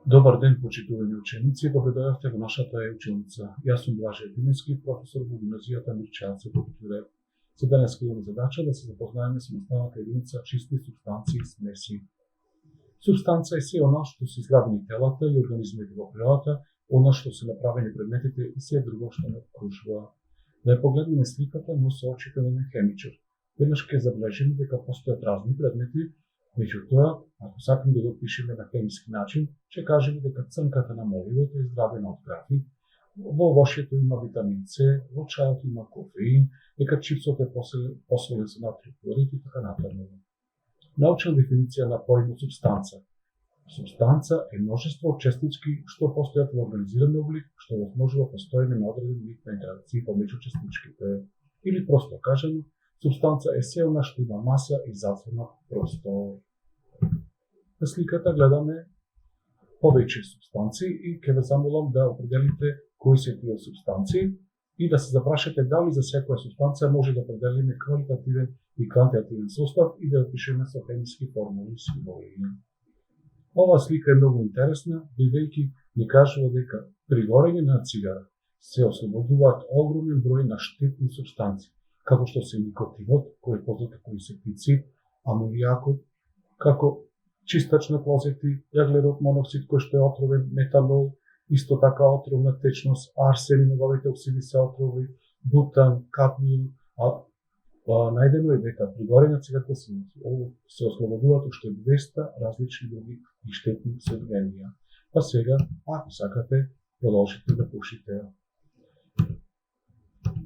Добар ден, почитувани ученици, добредојавте во нашата училница. Јас сум Блаже Тимински, професор во гимназијата Мирчевци во Битуле. За денеска имаме задача да се запознаеме со наставната единица чисти супстанции и смеси. Супстанца е се она што се изградени телата и организмите во природата, она што се направени предметите и се друго што не окружува. Да ја погледнеме сликата, но со очите на хемичар. Веднаш ќе забележиме дека постојат разни предмети. Меѓутоа, ако сакаме да го опишеме на хемиски начин, ќе кажеме дека црнката на моливото е изградена од графит, во вошето има витамин С, во чајот има кофеин, дека чипсот е посолен со натриев хлорид и така натаму. Научна дефиниција на поимот супстанца. Супстанца е множество од частички што постојат во организиран облик, што возможува постоење на одреден вид на интеракции помеѓу частичките. Или просто кажано, супстанца е се она што има маса и затворен простор. На сликата гледаме повеќе супстанции и ќе ве замолам да определите кои се тие супстанции и да се запрашате дали за секоја супстанција може да определиме квалитативен и квантитативен состав и да ја опишеме со хемиски формули и символи. Ова слика е многу интересна, бидејќи ни кажува дека при горење на цигара се ослободуваат огромен број на штетни супстанции, како што се никотинот, кој е познат како инсектицид, амонијакот, како чистач на клозети, јаглерод моноксид кој што е отровен, метанол, исто така отровна течност, арсениновите оксиди се отрови, бутан, кадмиум, најдено е дека при горење на цигарата се ослободуваат уште 200 различни други и штетни соединенија. Па сега, ако сакате, продолжите да пушите.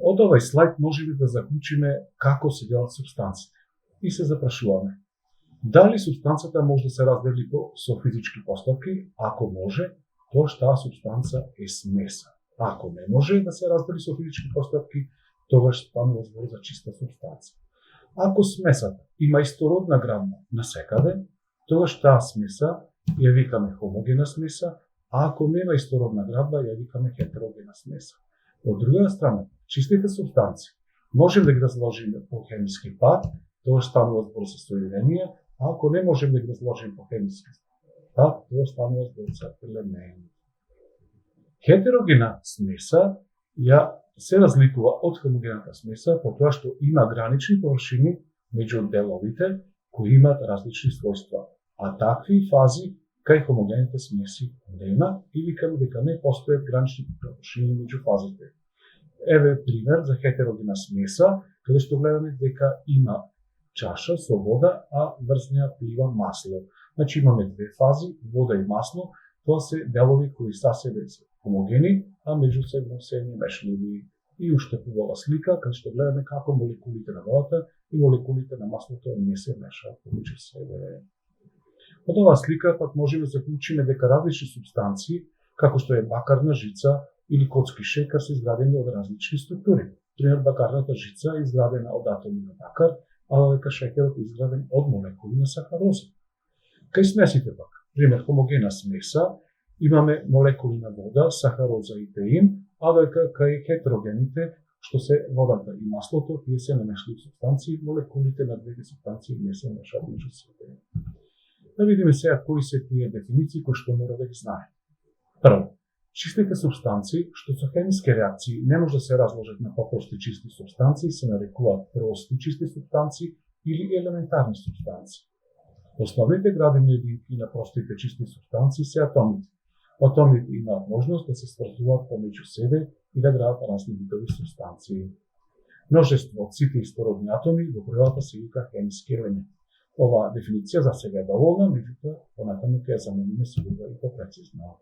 Од овој слайд можеме да заклучиме како се делат супстанциите и се запрашуваме дали супстанцията може да се раздели со физички постапки. Ако може, тоа таа супстанца е смеса. Ако не може да се раздели со физички постапки, тогаш станува збор за чиста супстанца. Ако смесата има истородна градба насекаде, тогаш таа смеса ја викаме хомогена смеса, а ако нема истородна градба, ја викаме хетерогена смеса. Од друга страна, чистите супстанции можем да ги разложиме по хемиски пат, тоа станува збор за соединенија, а ако не можем да ги разложиме по хемиски пат, тоа станува збор за елемент. Хетерогена смеса ја се разликува од хомогената смеса по тоа што има гранични површини меѓу деловите кои имаат различни својства, а такви фази кај хомогените смеси нема и викаме дека не постојат гранични површини меѓу фазите. Еве пример за хетерогена смеса, каде што гледаме дека има чаша со вода, а врз неа плива масло. Значи имаме две фази, вода и масло, тоа се делови кои са себе се хомогени, а меѓу себе се мешливи. И уште убава слика, каде што гледаме како молекулите на водата и молекулите на маслото не се мешаат помеѓу себе. Од оваа слика пак можеме да заклучиме дека различни супстанции, како што е бакарна жица или коцки шекар, се изградени од различни структури. Пример, бакарната жица е изградена од атоми на бакар, а дека шекерот е изграден од молекули на сахароза. Кај смесите пак, пример, хомогена смеса, имаме молекули на вода, сахароза и теин, а дека кај хетерогените, што се водата и маслото, тие се немешливи супстанции, молекулите на двете супстанции не се мешаат меѓу себе. Да видиме сега кои се тие дефиниции кои што мора да ги знаеме. Прво, чистите супстанции што со хемиски реакции не може да се разложат на попрости чисти супстанции се нарекуваат прости чисти супстанции или елементарни супстанции. Основните градивни единки на простите чисти супстанции се атомите. Атомите имаат можност да се сврзуваат помеѓу себе и да градат разни видови супстанции. Множество од сите истородни атоми во природата се вика хемиски елементи. Оваа дефиниција за сега е доволна, меѓутоа понатаму ќе ја замениме со друга и попрецизно.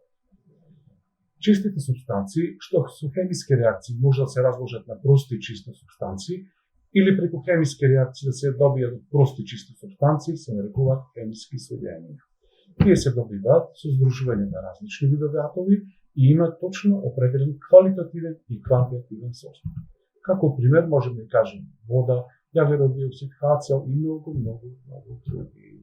Чистите супстанции што со хемиски реакции може да се разложат на прости чисти супстанции или преку хемиски реакции да се добијат прости чисти супстанции се нарекуваат хемиски соединенија. Тие се добиваат со здружување на различни видови атоми и имаат точно определен квалитативен и квантитативен состав. Како пример можеме да кажеме вода, јаглерод диоксид, HCl и многу други.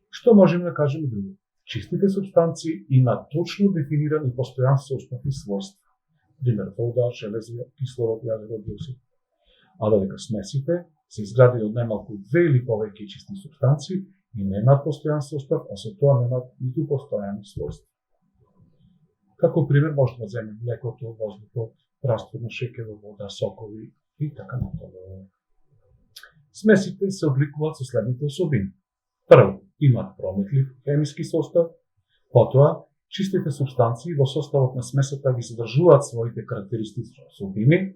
Што можеме да кажеме друго? Чистите супстанции имаат точно дефинирани постојан состав и својства. Пример, вода, железо, кислород, јаглерод диоксид. А додека смесите се изградени од најмалку две или повеќе чисти супстанции, и немаат постојан состав, а со тоа немаат ниту постојани својства. Како пример може да земеме млекото, воздухот, растворна шеќер, вода, сокови и така натаму. Смесите се одликуваат со следните особини. Прво, имаат прометлив хемиски состав, потоа чистите супстанции во составот на смесата ги задржуваат своите карактеристични особини.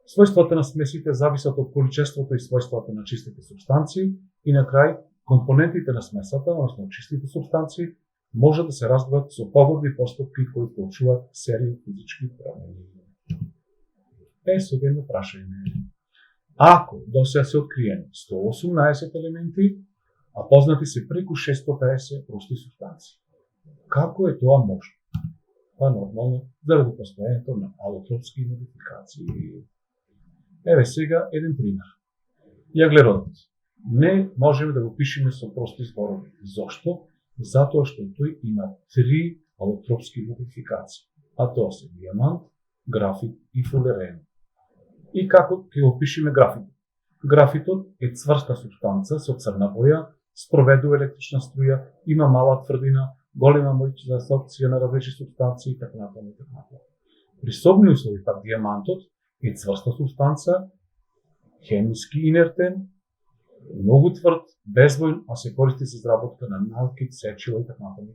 Својствата на смесите зависат од количеството и својствата на чистите супстанции и на крај компонентите на смесата, односно чистите супстанции, може да се раздвојат со погодни постапки кои вклучуваат серија физички промени. Сега едно прашање. Ако до сега се откриени 118 елементи, а познати се преку 650 прости супстанции, како е тоа можно? Па нормално, заради постојањето на алотропски модификации. Еве сега еден пример. Јаглеродот. Не можеме да го пишеме со прости зборови. Зошто? Затоа што тој има 3 алотропски модификации, а тоа се диамант, графит и фулерен. И како ќе го пишеме графитот? Графитот е цврста супстанца со црна боја, спроведува електрична струја, има мала тврдина, голема моќ за абсорбција на различни супстанции и така натаму. При собни услови пак диамантот е цврста супстанца, хемиски инертен, многу тврд, безбојн, а се користи за изработка на налкит, сечила и така натаму.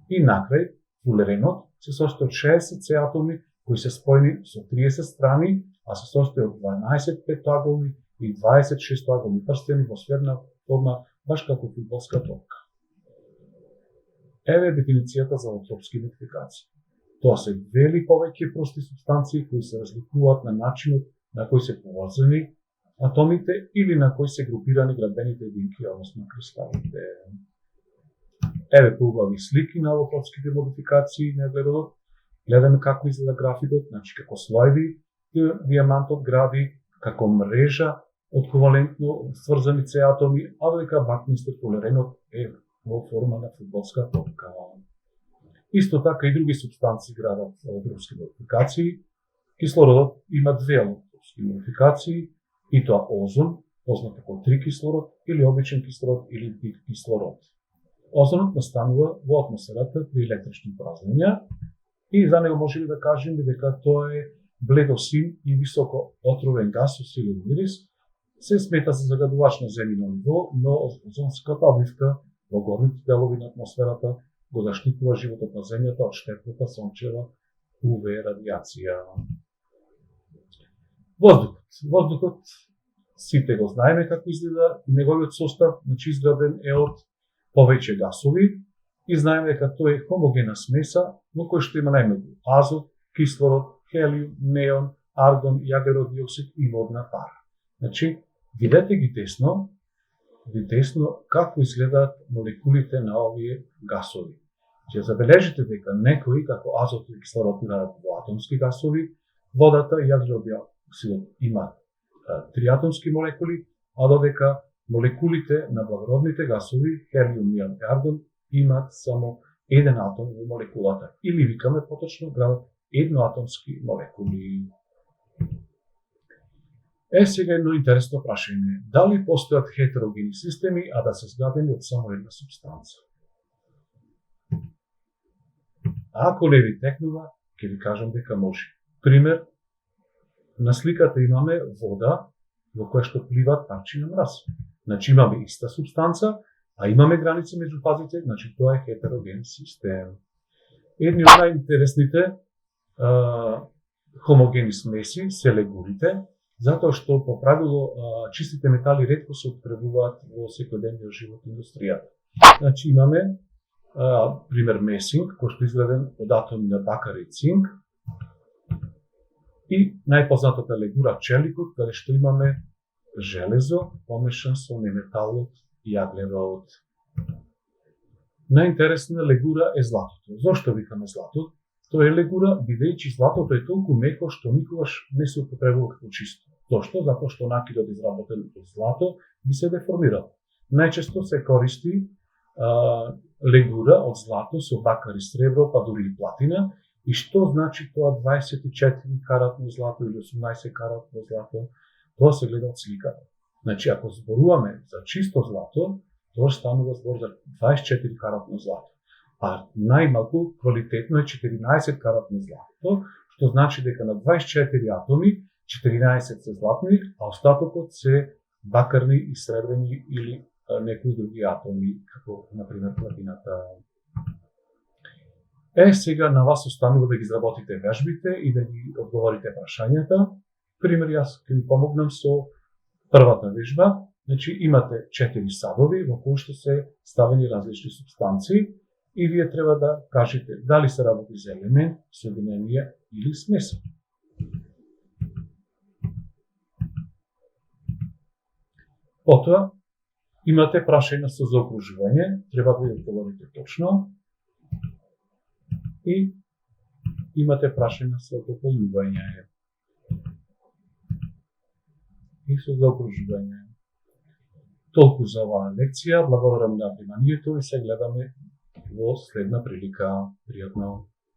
И накрај, фулеренот се состои од 60 С атоми кои се спојени со 30 страни, а се состои од 12 петоаголни и 20 шестоаголни прстени во сферна форма, баш како фудбалска топка. Еве дефиницијата за алотропски модификации. Тоа се вели повеќе прости супстанции кои се разликуваат на начинот на кој се поврзани атомите или на кој се групирани градбените единки, односно кристалите. Еве поубави слики на алотропските модификации на јаглеродот. Гледаме како изгледа графитот, значи како слоеви диамантот гради, како мрежа од ковалентно сврзани С атоми, а дека бакнистер фулеренот е во форма на фудбалска топка. Исто така и други супстанции градат алотропски модификации. Кислородот има 2 алотропски модификации, и тоа озон, познат како трикислород или обичен кислород или дикислород. Озонот настанува во атмосферата при електрични празнења и за него можеме да кажеме дека тоа е бледосин и високо отровен газ со силен мирис. Се смета за загадувач на земјино ниво, но озонската обвивка во горните делови на атмосферата го заштитува животот на земјата од штетната сончева УВ радијација. Воздухот сите го знаеме како изгледа и неговиот состав, значи изграден е од повеќе гасови и знаеме дека тоа е хомогена смеса во која што има најмногу азот, кислород, хелиум, неон, аргон, јаглерод диоксид и водна пара. Значи, видете ги десно како изгледаат молекулите на овие гасови. Ќе забележите дека некои, како азот и кислород, градат во атомски гасови, водата и јаглерод диоксидот имаат 3 атомски молекули, а додека молекулите на благородните гасови, хелиум, неон и аргон, имаат само еден атом во молекулата, или викаме поточно градат едноатомски молекули. Сега едно интересно прашање. Дали постојат хетерогени системи, а да се зградени од само една супстанца? Ако не ви текнува, ќе ви кажам дека може. Пример, на сликата имаме вода во која што пливаат парчи на мраз. Значи имаме иста супстанца, а имаме граница меѓу фазите, значи тоа е хетероген систем. Едни од најинтересните хомогени смеси се легурите, затоа што по правило чистите метали ретко се употребуваат во секојдневниот живот и индустријата. Значи имаме пример месинг, кој што изграден од атоми на бакар и цинк, и најпознатата легура челикот, каде што имаме железо помешан со неметалот јаглерод. Најинтересна легура е златото. Зошто викаме злато? Тоа е легура, бидејќи златото е толку меко што никогаш не се употребува како чисто. Зошто? Затоа што накидот изработен од злато би се деформирал. Најчесто се користи легура од злато со бакар и сребро, па дури и платина. И што значи тоа 24 каратно злато или 18 каратно злато? Тоа се гледа од сликата. Значи, ако зборуваме за чисто злато, тоа станува збор за 24 каратно злато. А најмалку квалитетно е 14 каратно злато, што значи дека на 24 атоми 14 се златни, а остатокот се бакарни и сребрени или некои други атоми, како например платината. Сега на вас останува да ги изработите вежбите и да ги одговорите прашањата. Пример, јас ќе ви помогнам со првата вежба. Значи, имате 4 садови во кои што се ставени различни супстанции и вие треба да кажете дали се работи за елемент, соединение или смеса. Потоа, имате прашања со заокружување, треба да ги одговорите точно. И имате прашања со дополнување и со заокружување. Толку за оваа лекција, благодарам на вниманието и се гледаме во следна прилика. Пријатно!